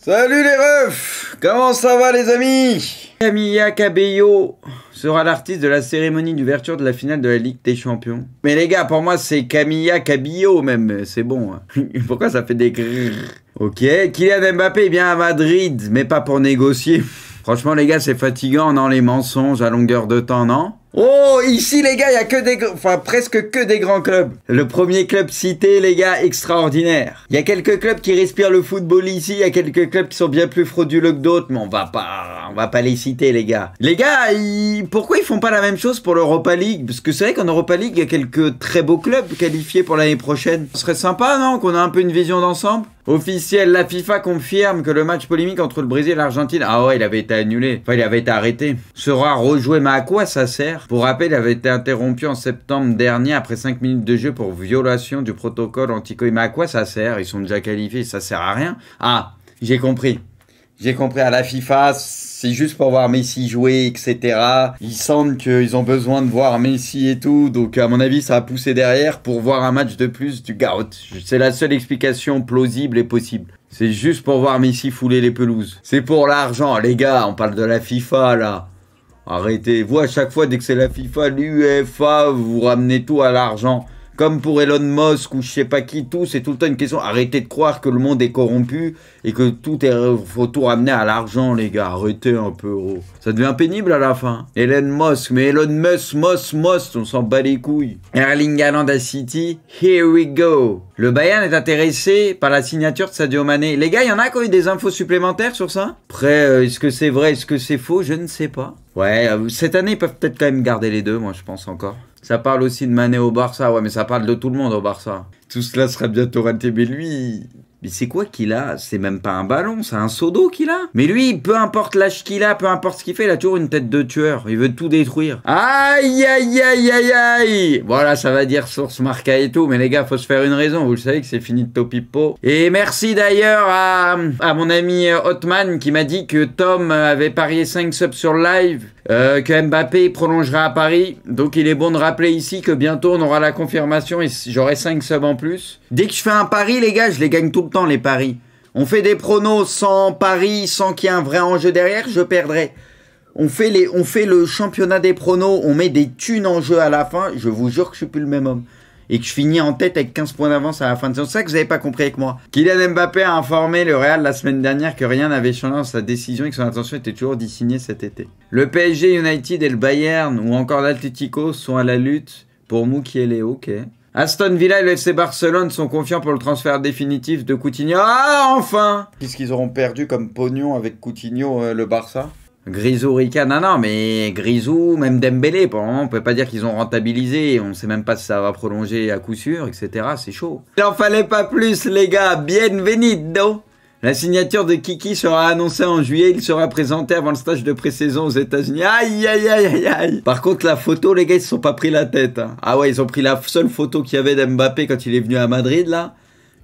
Salut les refs! Comment ça va les amis? Camilla Cabello sera l'artiste de la cérémonie d'ouverture de la finale de la Ligue des Champions. Mais les gars, pour moi c'est Camilla Cabello même, c'est bon. Pourquoi ça fait des grrrr? Ok, Kylian Mbappé est bien à Madrid, mais pas pour négocier. Franchement les gars, c'est fatigant, non, les mensonges à longueur de temps, non? Oh, ici les gars, il y a que des, presque que des grands clubs. Le premier club cité, les gars, extraordinaire. Il y a quelques clubs qui respirent le football ici, il y a quelques clubs qui sont bien plus frauduleux que d'autres, mais on va pas les citer, les gars. Les gars, pourquoi ils font pas la même chose pour l'Europa League? Parce que c'est vrai qu'en Europa League, il y a quelques très beaux clubs qualifiés pour l'année prochaine. Ce serait sympa, non, qu'on a un peu une vision d'ensemble? Officiel, la FIFA confirme que le match polémique entre le Brésil et l'Argentine, ah ouais, il avait été annulé, enfin il avait été arrêté, sera rejoué, mais à quoi ça sert? Pour rappel, il avait été interrompu en septembre dernier après 5 minutes de jeu pour violation du protocole anti-Covid. Mais à quoi ça sert? Ils sont déjà qualifiés, ça sert à rien. Ah, j'ai compris. J'ai compris, à la FIFA, c'est juste pour voir Messi jouer, etc. Il semble qu'ils ont besoin de voir Messi et tout, donc à mon avis, ça a poussé derrière pour voir un match de plus du GOAT. C'est la seule explication plausible et possible. C'est juste pour voir Messi fouler les pelouses. C'est pour l'argent, les gars, on parle de la FIFA, là. Arrêtez, vous à chaque fois, dès que c'est la FIFA, l'UEFA, vous ramenez tout à l'argent. Comme pour Elon Musk ou je sais pas qui, tout, c'est tout le temps une question. Arrêtez de croire que le monde est corrompu et que faut tout ramener à l'argent, les gars. Arrêtez un peu, gros. Ça devient pénible à la fin. Elon Musk, mais Elon Musk, on s'en bat les couilles. Erling Haaland à City, here we go. Le Bayern est intéressé par la signature de Sadio Mané. Les gars, il y en a qui ont eu des infos supplémentaires sur ça? Après, est-ce que c'est vrai, est-ce que c'est faux? Je ne sais pas. Ouais, cette année, ils peuvent peut-être quand même garder les deux, moi, je pense encore. Ça parle aussi de Mané au Barça, ouais, mais ça parle de tout le monde au Barça. Tout cela sera bientôt raté, mais lui... Mais c'est quoi qu'il a? C'est même pas un ballon, c'est un seau d'eau qu'il a. Mais lui, peu importe l'âge qu'il a, peu importe ce qu'il fait, il a toujours une tête de tueur. Il veut tout détruire. Aïe, aïe, aïe, aïe, aïe. Voilà, ça va dire source Marca et tout, mais les gars, faut se faire une raison. Vous le savez que c'est fini de topipo. Et merci d'ailleurs à mon ami Hotman qui m'a dit que Tom avait parié 5 subs sur live, que Mbappé prolongera à Paris. Donc il est bon de rappeler ici que bientôt on aura la confirmation et j'aurai 5 subs en plus. Dès que je fais un pari, les gars, je les gagne tout le temps, les paris. On fait des pronos sans paris, sans qu'il y ait un vrai enjeu derrière, je perdrai. On fait le championnat des pronos, on met des thunes en jeu à la fin, je vous jure que je suis plus le même homme. Et que je finis en tête avec 15 points d'avance à la fin de saison. C'est ça que vous n'avez pas compris avec moi. Kylian Mbappé a informé le Real la semaine dernière que rien n'avait changé dans sa décision et que son intention était toujours d'y signer cet été. Le PSG, United et le Bayern, ou encore l'Atlético, sont à la lutte pour Mukiele, ok. Aston Villa et le FC Barcelone sont confiants pour le transfert définitif de Coutinho. Ah, enfin! Qu'est-ce qu'ils auront perdu comme pognon avec Coutinho, le Barça? Grisou, Rika, non, mais Grisou, même Dembélé, pour le moment, on peut pas dire qu'ils ont rentabilisé, on sait même pas si ça va prolonger à coup sûr, etc. C'est chaud. Il en fallait pas plus, les gars, bienvenido! La signature de Kiki sera annoncée en juillet, il sera présenté avant le stage de pré-saison aux États-Unis. Aïe, aïe, aïe, aïe, aïe. Par contre, la photo, les gars, ils se sont pas pris la tête. Hein. Ah ouais, ils ont pris la seule photo qu'il y avait d'Mbappé quand il est venu à Madrid, là.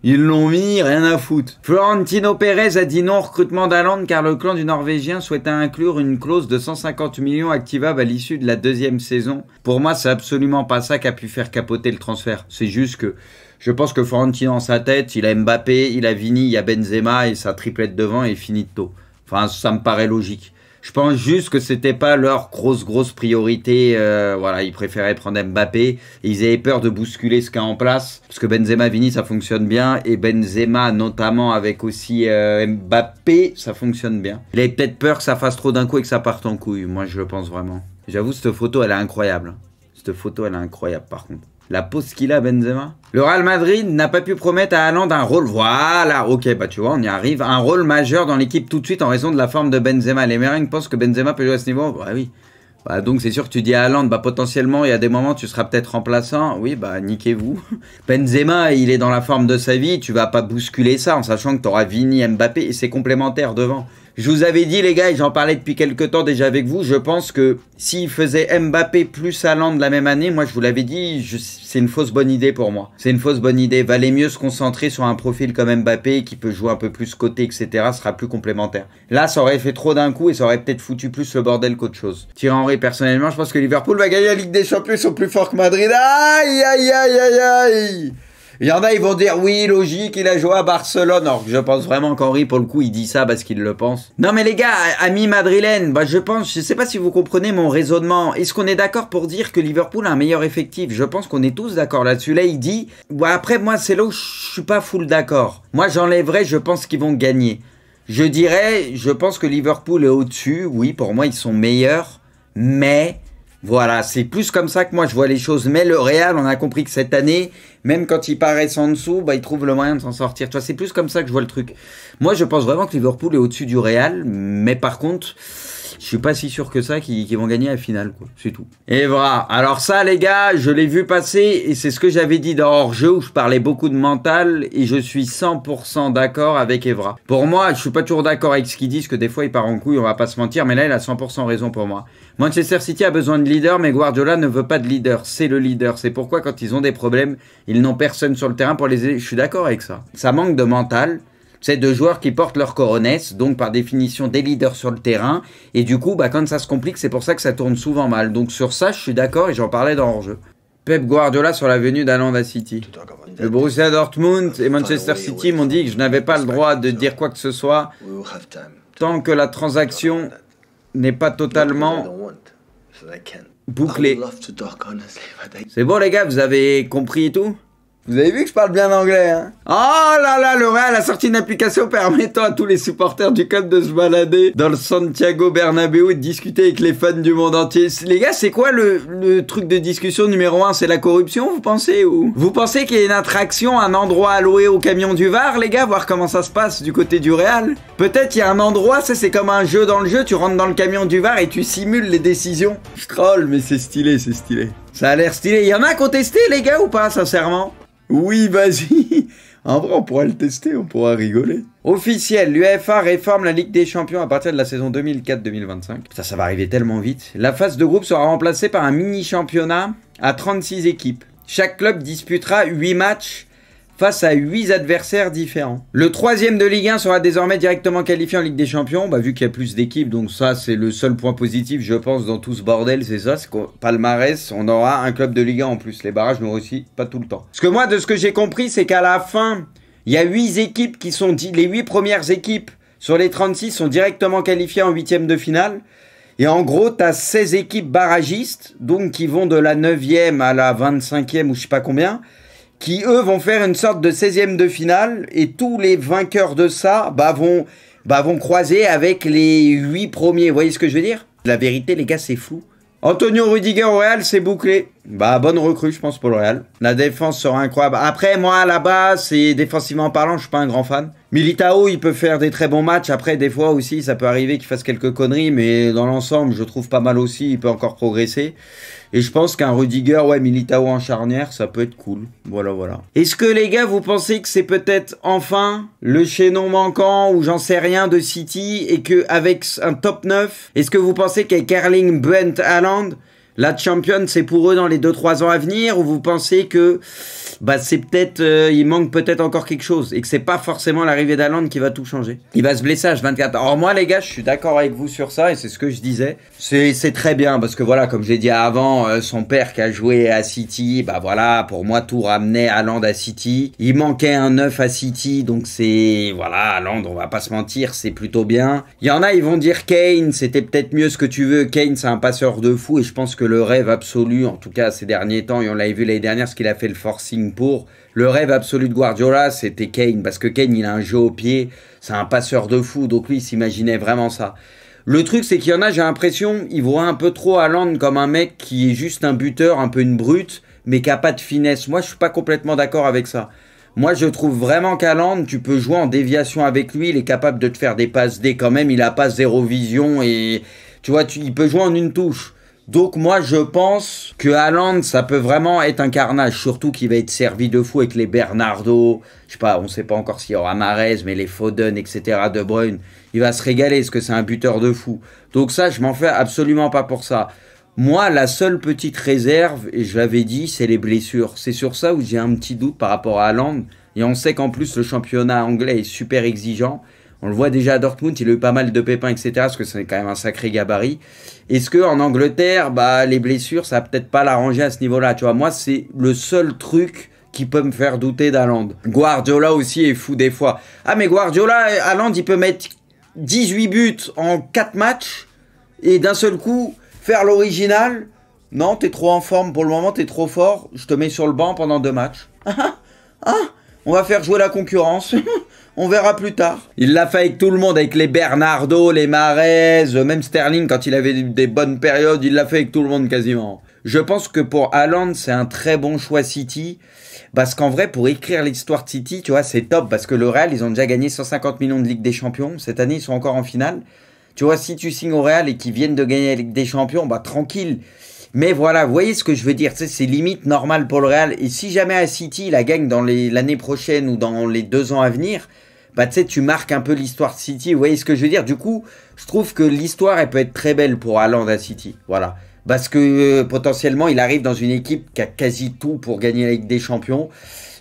Ils l'ont mis, rien à foutre. Florentino Pérez a dit non au recrutement d'Haaland car le clan du Norvégien souhaitait inclure une clause de 150 millions activable à l'issue de la deuxième saison. Pour moi, c'est absolument pas ça qui a pu faire capoter le transfert. C'est juste que je pense que Florentino en sa tête, il a Mbappé, il a Vini, il y a Benzema et sa triplette devant et finito. Enfin, ça me paraît logique. Je pense juste que c'était pas leur grosse priorité. Voilà, ils préféraient prendre Mbappé et ils avaient peur de bousculer ce qu'il y a en place. Parce que Benzema, Vini, ça fonctionne bien. Et Benzema, notamment avec aussi Mbappé, ça fonctionne bien. Il avait peut-être peur que ça fasse trop d'un coup et que ça parte en couille. Moi, je le pense vraiment. J'avoue, cette photo, elle est incroyable. Cette photo, elle est incroyable, par contre. La pose qu'il a, Benzema. Le Real Madrid n'a pas pu promettre à Haaland un rôle. Voilà, ok, bah tu vois, on y arrive. Un rôle majeur dans l'équipe tout de suite en raison de la forme de Benzema. Les merengues pensent que Benzema peut jouer à ce niveau. Bah oui. Bah donc c'est sûr que tu dis à Haaland, bah potentiellement, il y a des moments tu seras peut-être remplaçant. Oui, bah niquez-vous. Benzema, il est dans la forme de sa vie. Tu vas pas bousculer ça en sachant que tu auras Vini, Mbappé et c'est complémentaire devant. Je vous avais dit les gars, et j'en parlais depuis quelques temps déjà avec vous, je pense que s'il faisait Mbappé plus Haaland la même année, moi je vous l'avais dit, c'est une fausse bonne idée pour moi. C'est une fausse bonne idée. Valait mieux se concentrer sur un profil comme Mbappé qui peut jouer un peu plus côté, etc. Sera plus complémentaire. Là, ça aurait fait trop d'un coup et ça aurait peut-être foutu plus le bordel qu'autre chose. Thierry Henry, personnellement, je pense que Liverpool va gagner la Ligue des Champions, ils sont plus forts que Madrid. Aïe, aïe, aïe, aïe, aïe. Il y en a, ils vont dire, oui, logique, il a joué à Barcelone. Alors que je pense vraiment qu'Henri, pour le coup, il dit ça parce qu'il le pense. Non, mais les gars, amis madrilènes, bah, je sais pas si vous comprenez mon raisonnement. Est-ce qu'on est d'accord pour dire que Liverpool a un meilleur effectif? Je pense qu'on est tous d'accord là-dessus. Là, il dit, ouais, après, moi, c'est là où je suis pas full d'accord. Moi, j'enlèverais, je pense qu'ils vont gagner. Je dirais, je pense que Liverpool est au-dessus. Oui, pour moi, ils sont meilleurs. Mais... voilà, c'est plus comme ça que moi je vois les choses. Mais le Real, on a compris que cette année, même quand ils paraissent en dessous, bah, ils trouvent le moyen de s'en sortir. Tu vois, c'est plus comme ça que je vois le truc. Moi, je pense vraiment que Liverpool est au-dessus du Real. Mais par contre, je suis pas si sûr que ça qu'ils vont gagner la finale, quoi. C'est tout. Et voilà. Alors ça, les gars, je l'ai vu passer. Et c'est ce que j'avais dit dans hors-jeu où je parlais beaucoup de mental. Et je suis 100% d'accord avec Evra. Pour moi, je suis pas toujours d'accord avec ce qu'ils disent, que des fois, il part en couille, on va pas se mentir. Mais là, il a 100% raison pour moi. Manchester City a besoin de leader, mais Guardiola ne veut pas de leader. C'est le leader. C'est pourquoi, quand ils ont des problèmes, ils n'ont personne sur le terrain pour les aider. Je suis d'accord avec ça. Ça manque de mental. C'est de joueurs qui portent leur coronesse, donc par définition des leaders sur le terrain. Et du coup, bah, quand ça se complique, c'est pour ça que ça tourne souvent mal. Donc sur ça, je suis d'accord et j'en parlais dans hors-jeu. Pep Guardiola sur la venue d'Haaland à City. Le Borussia Dortmund et Manchester City m'ont dit que je n'avais pas le droit de dire quoi que ce soit tant que la transaction n'est pas totalement bouclée. C'est bon les gars, vous avez compris et tout? Vous avez vu que je parle bien anglais, hein? Oh là là, le Real a sorti une application permettant à tous les supporters du club de se balader dans le Santiago Bernabéu et de discuter avec les fans du monde entier. Les gars, c'est quoi le truc de discussion numéro 1? C'est la corruption, vous pensez? Ou vous pensez qu'il y a une attraction, un endroit alloué au camion du VAR, les gars? Voir comment ça se passe du côté du Real? Peut-être il y a un endroit, ça c'est comme un jeu dans le jeu, tu rentres dans le camion du VAR et tu simules les décisions. Je troll, mais c'est stylé, c'est stylé. Ça a l'air stylé. Il y en a qui ont testé, les gars, ou pas, sincèrement? Oui, vas-y. En vrai, on pourra le tester, on pourra rigoler. Officiel, l'UEFA réforme la Ligue des Champions à partir de la saison 2004-2025. Putain, ça va arriver tellement vite. La phase de groupe sera remplacée par un mini-championnat à 36 équipes. Chaque club disputera 8 matchs face à 8 adversaires différents. Le troisième de Ligue 1 sera désormais directement qualifié en Ligue des Champions, bah, vu qu'il y a plus d'équipes, donc ça c'est le seul point positif je pense dans tout ce bordel, c'est ça, c'est qu'au palmarès, on aura un club de Ligue 1 en plus, les barrages n'auront aussi pas tout le temps. Parce que moi, de ce que j'ai compris, c'est qu'à la fin, il y a 8 équipes qui sont, les 8 premières équipes sur les 36 sont directement qualifiées en 8e de finale. Et en gros, tu as 16 équipes barragistes, donc qui vont de la 9e à la 25e ou je sais pas combien, qui eux vont faire une sorte de 16e de finale, et tous les vainqueurs de ça vont croiser avec les 8 premiers. Vous voyez ce que je veux dire? La vérité, les gars, c'est fou. Antonio Rudiger au Real, c'est bouclé. Bah, bonne recrue, je pense, pour le Real. La défense sera incroyable. Après, moi, là-bas, c'est défensivement parlant, je suis pas un grand fan. Militao, il peut faire des très bons matchs. Après, des fois aussi, ça peut arriver qu'il fasse quelques conneries, mais dans l'ensemble, je trouve pas mal aussi. Il peut encore progresser. Et je pense qu'un Rudiger, ouais, Militao en charnière, ça peut être cool. Voilà, voilà. Est-ce que, les gars, vous pensez que c'est peut-être enfin le chaînon manquant ou j'en sais rien de City et qu'avec un top 9, est-ce que vous pensez qu'avec Erling Brent Haaland, la Champions, c'est pour eux dans les 2-3 ans à venir, ou vous pensez que bah, c'est peut-être, il manque peut-être encore quelque chose et que c'est pas forcément l'arrivée d'Haaland qui va tout changer? Il va se blesser à 24. Alors moi, les gars, je suis d'accord avec vous sur ça et c'est ce que je disais. C'est très bien parce que voilà, comme j'ai dit avant, son père qui a joué à City, bah voilà, pour moi, tout ramenait Haaland à City. Il manquait un 9 à City, donc c'est, voilà, Haaland, on va pas se mentir, c'est plutôt bien. Il y en a, ils vont dire Kane, c'était peut-être mieux ce que tu veux. Kane, c'est un passeur de fou et je pense que le rêve absolu, en tout cas ces derniers temps, et on l'avait vu l'année dernière, ce qu'il a fait le forcing pour, le rêve absolu de Guardiola, c'était Kane, parce que Kane, il a un jeu au pied, c'est un passeur de fou, donc lui, il s'imaginait vraiment ça. Le truc, c'est qu'il y en a, j'ai l'impression, ils voient un peu trop Haaland comme un mec qui est juste un buteur, un peu une brute, mais qui a pas de finesse. Moi, je suis pas complètement d'accord avec ça. Moi, je trouve vraiment qu'Haaland, tu peux jouer en déviation avec lui, il est capable de te faire des passes D quand même, il a pas zéro vision, et tu vois, il peut jouer en une touche. Donc moi je pense que Haaland ça peut vraiment être un carnage, surtout qu'il va être servi de fou avec les Bernardo, je sais pas, on sait pas encore s'il y aura Mahrez, mais les Foden, etc. De Bruyne, il va se régaler parce que c'est un buteur de fou. Donc ça je m'en fais absolument pas pour ça. Moi la seule petite réserve, et je l'avais dit, c'est les blessures. C'est sur ça où j'ai un petit doute par rapport à Haaland, et on sait qu'en plus le championnat anglais est super exigeant. On le voit déjà à Dortmund, il a eu pas mal de pépins, etc. Parce que c'est quand même un sacré gabarit. Est-ce qu'en Angleterre, bah, les blessures, ça va peut-être pas l'arranger à ce niveau-là. Tu vois, moi, c'est le seul truc qui peut me faire douter d'Haaland. Guardiola aussi est fou des fois. Ah mais Guardiola, Haaland, il peut mettre 18 buts en 4 matchs et d'un seul coup faire l'original. Non, t'es trop en forme pour le moment, t'es trop fort, je te mets sur le banc pendant 2 matchs. On va faire jouer la concurrence. On verra plus tard. Il l'a fait avec tout le monde, avec les Bernardo, les Mahrez, même Sterling quand il avait des bonnes périodes, il l'a fait avec tout le monde quasiment. Je pense que pour Haaland, c'est un très bon choix City. Parce qu'en vrai, pour écrire l'histoire de City, tu vois, c'est top. Parce que le Real, ils ont déjà gagné 150 millions de Ligue des Champions. Cette année, ils sont encore en finale. Tu vois, si tu signes au Real et qu'ils viennent de gagner la Ligue des Champions, bah tranquille. Mais voilà, vous voyez ce que je veux dire, c'est limite normal pour le Real. Et si jamais à City, il la gagne dans l'année prochaine ou dans les 2 ans à venir, bah tu sais, tu marques un peu l'histoire de City. Vous voyez ce que je veux dire? Du coup, je trouve que l'histoire, elle peut être très belle pour Haaland à City. Voilà. Parce que potentiellement, il arrive dans une équipe qui a quasi tout pour gagner la Ligue des Champions.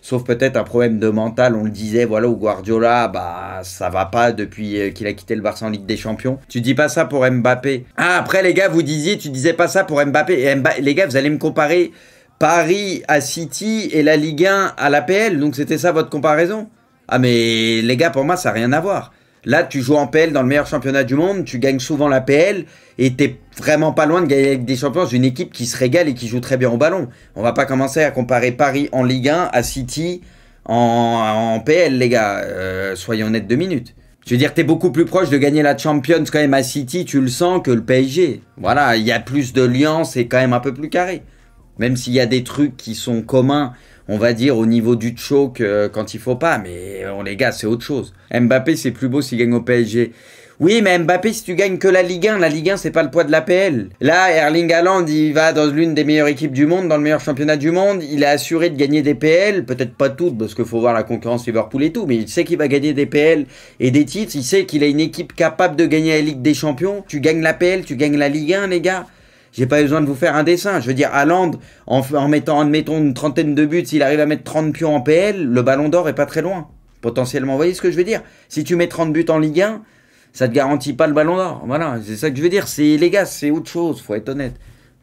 Sauf peut-être un problème de mental, on le disait, voilà, où Guardiola, bah, ça va pas depuis qu'il a quitté le Barça en Ligue des Champions. Tu dis pas ça pour Mbappé. Ah, après, les gars, tu disais pas ça pour Mbappé. Et les gars, vous allez me comparer Paris à City et la Ligue 1 à l'APL. Donc, c'était ça votre comparaison? Ah, mais les gars, pour moi, ça n'a rien à voir. Là, tu joues en PL dans le meilleur championnat du monde, tu gagnes souvent la PL et t'es vraiment pas loin de gagner avec des champions d'une équipe qui se régale et qui joue très bien au ballon. On va pas commencer à comparer Paris en Ligue 1 à City en PL, les gars. Soyons honnêtes 2 minutes. Je veux dire, t'es beaucoup plus proche de gagner la Champions quand même à City, tu le sens, que le PSG. Voilà, il y a plus de liens, c'est quand même un peu plus carré. Même s'il y a des trucs qui sont communs, on va dire, au niveau du choke quand il faut pas. Mais les gars, c'est autre chose. Mbappé, c'est plus beau s'il gagne au PSG. Oui, mais Mbappé, si tu gagnes que la Ligue 1, c'est pas le poids de l'APL. Là, Erling Haaland, il va dans l'une des meilleures équipes du monde, dans le meilleur championnat du monde. Il est assuré de gagner des PL, peut-être pas toutes, parce qu'il faut voir la concurrence Liverpool et tout, mais il sait qu'il va gagner des PL et des titres. Il sait qu'il a une équipe capable de gagner la Ligue des Champions. Tu gagnes l'APL, tu gagnes la Ligue 1, les gars. J'ai pas besoin de vous faire un dessin. Je veux dire, Haaland, en mettant, admettons, une trentaine de buts, s'il arrive à mettre 30 pions en PL, le ballon d'or est pas très loin. Potentiellement, vous voyez ce que je veux dire? Si tu mets 30 buts en Ligue 1, ça te garantit pas le ballon d'or. Voilà, c'est ça que je veux dire. Les gars, c'est autre chose, faut être honnête.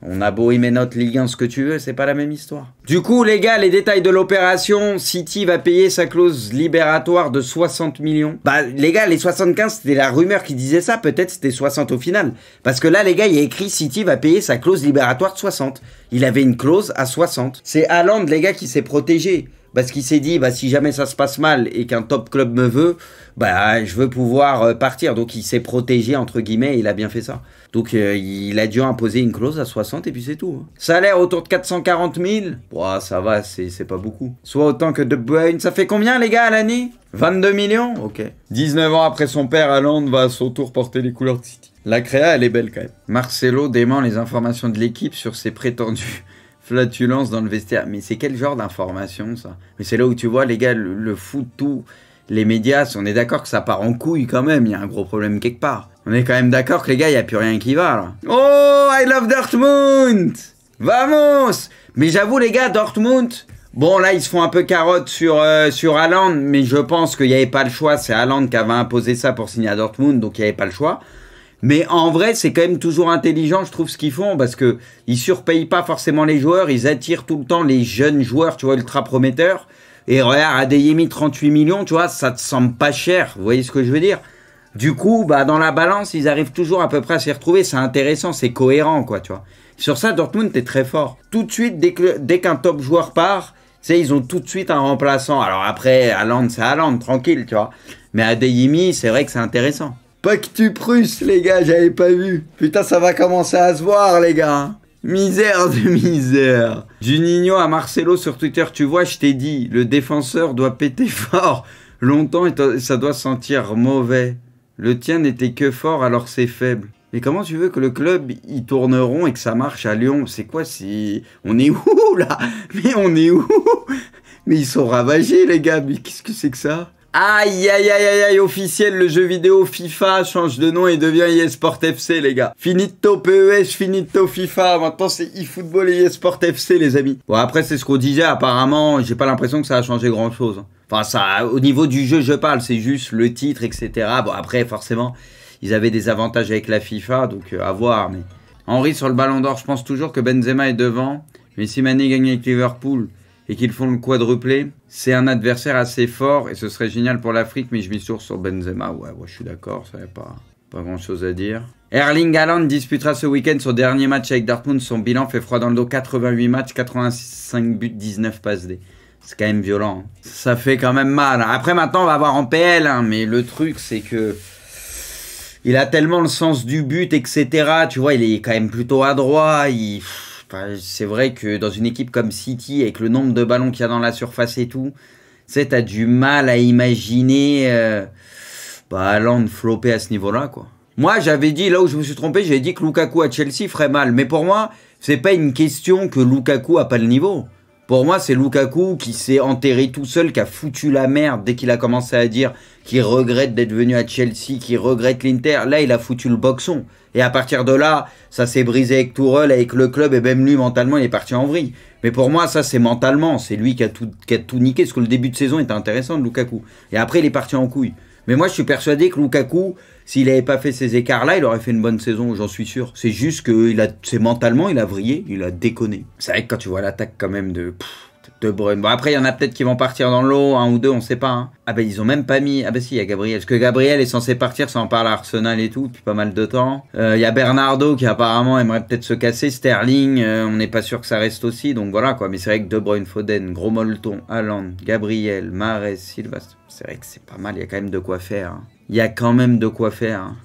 On a beau aimer notre Ligue 1, ce que tu veux, c'est pas la même histoire. Du coup, les gars, les détails de l'opération, City va payer sa clause libératoire de 60 millions. Bah, les gars, les 75, c'était la rumeur qui disait ça. Peut-être c'était 60 au final. Parce que là, les gars, il y a écrit City va payer sa clause libératoire de 60. Il avait une clause à 60. C'est Haaland, les gars, qui s'est protégé. Parce qu'il s'est dit, bah, si jamais ça se passe mal et qu'un top club me veut, bah, je veux pouvoir partir. Donc, il s'est protégé, entre guillemets, et il a bien fait ça. Donc, il a dû imposer une clause à 60 et puis c'est tout. Salaire autour de 440 000. Ouah, ça va, c'est pas beaucoup. Soit autant que De Bruyne. Ça fait combien, les gars, à l'année? 22 millions? Ok. 19 ans après son père, Haaland va à son tour porter les couleurs de City. La créa, elle est belle quand même. Marcelo dément les informations de l'équipe sur ses prétendus flatulence dans le vestiaire. Mais c'est quel genre d'information, ça? Mais c'est là où tu vois, les gars, le foot, tout, les médias, on est d'accord que ça part en couille quand même. Il y a un gros problème quelque part. On est quand même d'accord que les gars, il n'y a plus rien qui va, là. Oh, I love Dortmund! Vamos! Mais j'avoue, les gars, Dortmund, bon, là, ils se font un peu carotte sur Haaland, mais je pense qu'il n'y avait pas le choix. C'est Haaland qui avait imposé ça pour signer à Dortmund, donc il n'y avait pas le choix. Mais en vrai, c'est quand même toujours intelligent, je trouve, ce qu'ils font, parce que ils surpayent pas forcément les joueurs, ils attirent tout le temps les jeunes joueurs, tu vois, ultra prometteurs. Et regarde, Adeyemi, 38 millions, tu vois, ça te semble pas cher, vous voyez ce que je veux dire? Du coup, bah, dans la balance, ils arrivent toujours à peu près à s'y retrouver, c'est intéressant, c'est cohérent, quoi, tu vois. Sur ça, Dortmund est très fort. Tout de suite, dès qu'un top joueur part, tu sais, ils ont tout de suite un remplaçant. Alors après, Haaland, c'est Haaland, tranquille, tu vois. Mais Adeyemi, c'est vrai que c'est intéressant. Pactu Prusse, les gars, j'avais pas vu. Putain, ça va commencer à se voir, les gars. Misère de misère. Juninho à Marcelo sur Twitter, tu vois, je t'ai dit, le défenseur doit péter fort. Longtemps, et ça doit sentir mauvais. Le tien n'était que fort, alors c'est faible. Mais comment tu veux que le club, ils tourneront et que ça marche à Lyon? C'est quoi, on est où, là? Mais on est où? Mais ils sont ravagés, les gars. Mais qu'est-ce que c'est que ça? Aïe, aïe, aïe, aïe, aïe, officiel, le jeu vidéo FIFA change de nom et devient eSport FC, les gars. Finito PES, finito FIFA, maintenant c'est eFootball et eSport FC, les amis. Bon, après, c'est ce qu'on disait, apparemment, j'ai pas l'impression que ça a changé grand-chose. Enfin, ça, au niveau du jeu, je parle, c'est juste le titre, etc. Bon, après, forcément, ils avaient des avantages avec la FIFA, donc à voir. Mais Henry sur le Ballon d'Or, je pense toujours que Benzema est devant. Mais si Mané gagne avec Liverpool et qu'ils font le quadruplé, c'est un adversaire assez fort et ce serait génial pour l'Afrique, mais je mise sur Benzema. Ouais, je suis d'accord, ça n'a pas grand chose à dire. Erling Haaland disputera ce week-end son dernier match avec Dortmund. Son bilan fait froid dans le dos, 88 matchs, 85 buts, 19 passes D. C'est quand même violent. Hein. Ça fait quand même mal. Après, maintenant, on va voir en PL. Hein, mais le truc, c'est que il a tellement le sens du but, etc. Tu vois, il est quand même plutôt adroit. Enfin, c'est vrai que dans une équipe comme City, avec le nombre de ballons qu'il y a dans la surface et tout, tu sais, t'as du mal à imaginer Haaland flopper à ce niveau-là, quoi. Moi, j'avais dit, là où je me suis trompé, j'avais dit que Lukaku à Chelsea ferait mal. Mais pour moi, c'est pas une question que Lukaku a pas le niveau. Pour moi, c'est Lukaku qui s'est enterré tout seul, qui a foutu la merde dès qu'il a commencé à dire qu'il regrette d'être venu à Chelsea, qu'il regrette l'Inter. Là, il a foutu le boxon. Et à partir de là, ça s'est brisé avec Tourelle, avec le club, et même lui, mentalement, il est parti en vrille. Mais pour moi, ça, c'est mentalement. C'est lui qui a tout niqué, parce que le début de saison était intéressant de Lukaku. Et après, il est parti en couille. Mais moi, je suis persuadé que Lukaku, s'il n'avait pas fait ces écarts-là, il aurait fait une bonne saison, j'en suis sûr. C'est juste que c'est mentalement, il a vrillé, il a déconné. C'est vrai que quand tu vois l'attaque quand même de Bruyne. Bon, après, il y en a peut-être qui vont partir dans l'eau, un ou deux, on sait pas. Hein. Ah ben, ils ont même pas mis... Ah ben si, il y a Gabriel. Parce que Gabriel est censé partir, ça en parle à Arsenal et tout, depuis pas mal de temps. Il y a Bernardo qui apparemment aimerait peut-être se casser. Sterling, on n'est pas sûr que ça reste aussi. Donc voilà, quoi. Mais c'est vrai que De Bruyne, Foden, Gros Molleton, Haaland, Gabriel, Mahrez, Silva... C'est vrai que c'est pas mal, il y a quand même de quoi faire. Hein. Il y a quand même de quoi faire. Hein.